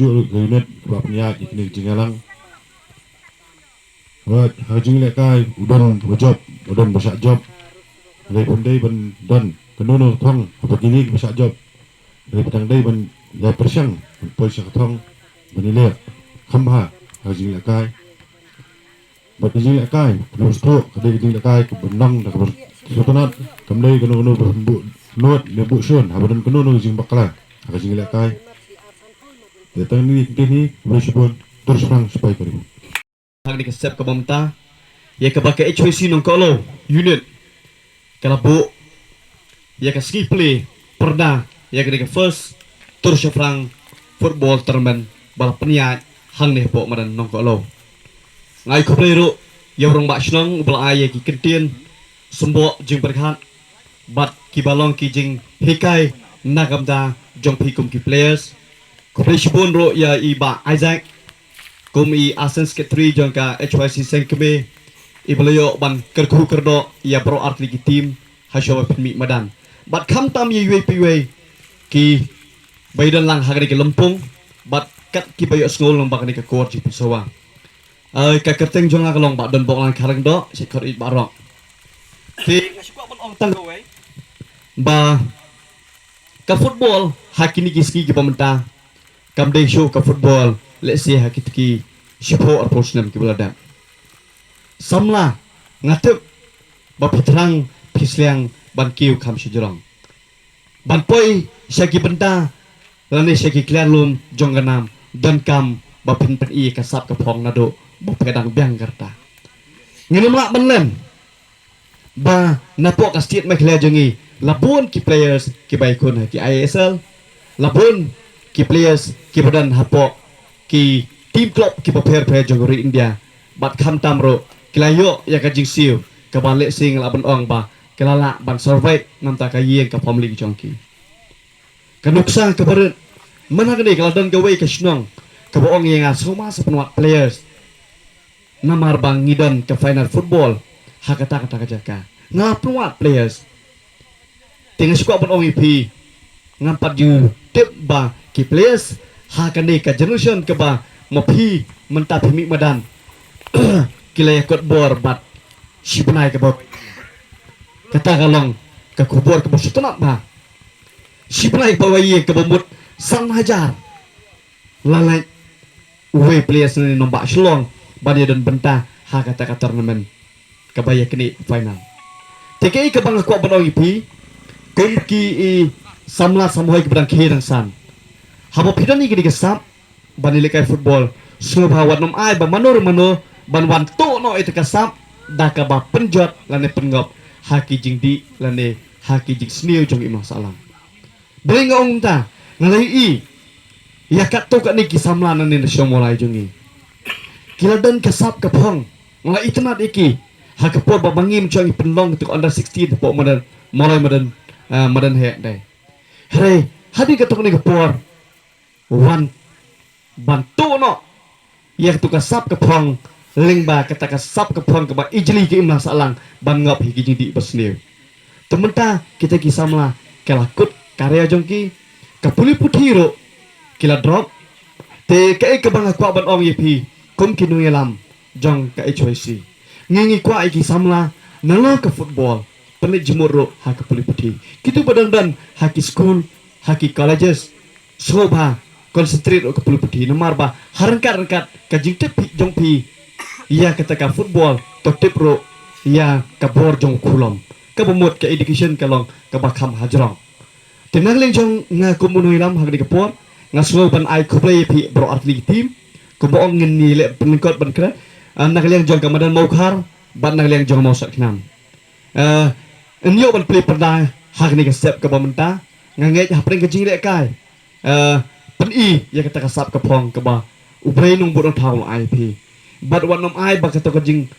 tunjuk unit bab niat ini jingalang wat hajing lekai udon job udon basak job dari pandai ban don kenono thong apa kini basak job dari petang dai ban ya persyang poi sak thong banile khamba hajing lekai bat hajing lekai terus tu kadai hajing lekai ke benang dak ber sotonat kamdai kenono bu not lebu sun habadan kenono hajing bakla hajing lekai datang ni bersebut terus terang supaya kau hang di kesep ke pemerintah ya ke pakai HVC nong kolo unit kalau bu ya ke ski play pernah ya ke first terus terang football tournament balap peniat hang nih pok madan nong kolo ngai ko play ru ya orang bak senang bela ya ki kentien sembok jing berkat bat ki balong ki jing hikai nagamda jong pikum ki players Koperasyon ro ya iba Isaac kum i Asen Sketri jangka HYC Sengkeme ibalayo ban kerku kerdo ya bro art ligi tim hasyawa pemi madan bat kam tam ye UAPW ki baidan lang hagani ke lempung bat kat ki bayo ngol lang bakani ke kuat jipi sawa ka kerteng jonga kalong bat don bok lang karang do sikor i barok ki ngasukwa ban ong tanggawe ba ka football hakini kiski ki pemerintah kamdai show ke football let's say hakit ki sipo approachnem ki belada samla ngatep bapitrang pisliang ban kiu kam sejurang ban poi syaki benda lane syaki klarlum jongganam dan kam bapin pen i kasap ke phong nado bu pedang biang garta ngini melak benlem ba napok ka state mek jongi labun ki players ki baikun ki ISL labun ki players ki badan hapo ki team club ki prepare jogori India bat kham tamro kilayo ya ka jingsiu ka ban le sing la ban ong ba kelala ban survive nam ta ka yeng ka family ki jongki ka nuksa ka baret mana ka ni ka dan ka way ka snong ka boong yang asoma sa penwat players namar bang ngidan ka final football hakata kata ka jaka nga penwat players tinggal suka ban ong ipi ngampat ju tip ba ki players hakani ka generation ke ba mapi mentah pimik madan kila yakut bor bat sibnai ke ba kata kalong ke kubur ke sutunat ba sibnai ba waye ke bumut sang hajar lalai uwe players ni nombak selong bani dan bentah hakata ka tournament ke baya kini final TKI ke bang kuat banong ipi kumki i samla samuhai ke bedang kehidang san habo pidan ni gini kesap bani lekai football semua wat nom ai ba manur ban wan to no itu kesap daka ba penjot lane pengop haki jing di lane haki jing sniu jong imah salam beli ngong ta ngalai i ya kat to kat ni kisamla nane nasyo mulai jongi kila dan kesap kapong ngalai itnat iki hakapor ba bangim jong penlong tu under 16 po madan mulai madan he dai hare hadi katok ni kapor wan bantu no yang tu kasap ke pong lingba kata kasap ke pong ke ba ijli ke imlah salang ban ngap higi jing di besniu tementa kita kisamla kelakut karya jongki kapuli putiro kila drop te ke bang aku ban ong yepi kum kinu yelam jong ka HYC ngingi kwa iki samla nalo ke football penit jemur ha kapuli puti kitu badang dan haki school haki colleges soba konsentrate ke puluh putih nomor ba harengkat ka jingtep jong pi ya ketika football to tip ro ya ka bor jong kulom ka bumut ka education kalong ka bakam hajrong tenang leng jong nga kumunoi lam hagdi ka por nga slow ban ai ko play pi bro atli team ko boong ni le peningkot ban kra nak leng jong ka madan mau khar ban nak leng jong mau sak nam enyo ban play pernah hagni ka step ka bamenta nga ngej hapring ka jing le kai pen i ya kata kasap ke pong ke ba upai nung burung tahu IP but one nom ai ba kata kajing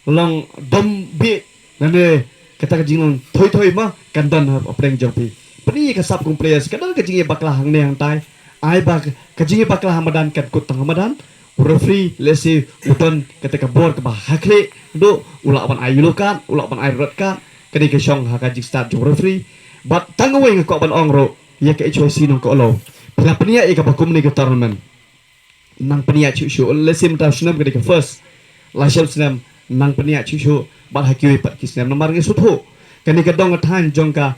long dom bi nane kata kajing long thoi ma kandan apreng jopi pen i kasap kum players kadang kajing ya baklah hang ne hang tai ai ba kajing ya baklah hamadan kat kut tang hamadan referee lesi uton kata ka bor ke ba hakle do ulak ban ai lukan ulak ban ai rat kan kani ke syong ha kajing start jong referee but tangwe ngko ban ong ro ya ke HYC nung ko lo Pila penia ika bakum ni ke tournament. Nang penia chu lesim ta snam ke first. La shel snam nang penia chu bal hakiwi pat ki snam namar ngi sutho. Kani ka dong than jongka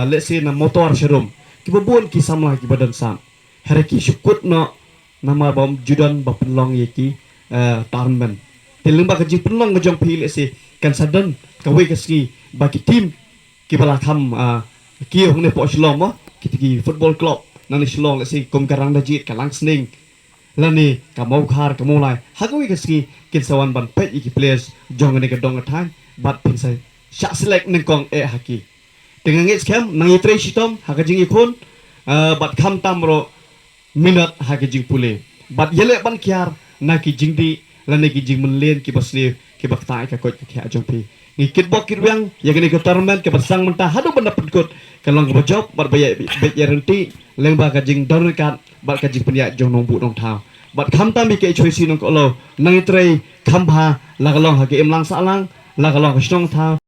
lesi na motor sharum. Ki babun ki samla ki badan sam. Hari ki syukut no nama bom judan ba penlong ye ki tournament. Tiling ba ka jing penlong jong pi lesi kan sadan ka we ka ski ba ki team ki bala kham ki hong ne po shlom mo ki football club nang shlong lesi kum karang dajit kalang sning lani ka mau khar ka mau lai hagwi ka ski kin sawan ban pet iki players jong ne ka dong than bat pin sai sha select neng kong haki dengan ngit scam nang itre shitom hakajing ikon bat kham tamro minat hakajing pule bat yele ban kiar na ki jingdi lani ki jing menlen ki basli ki baktai ka kot ki ajong pi ngi kitbok kirwang ya gani ka tournament ke bersang mentah hadu benda pedkut kalong ka job bat bayai bet yarenti leng ba ka jing dorkat bat ka jing penya jong nong bu nong thao bat kham tam bi ke choisi nong ko lo nang itre kham bha la kalong ha ke im lang sa lang la kalong ka snong thao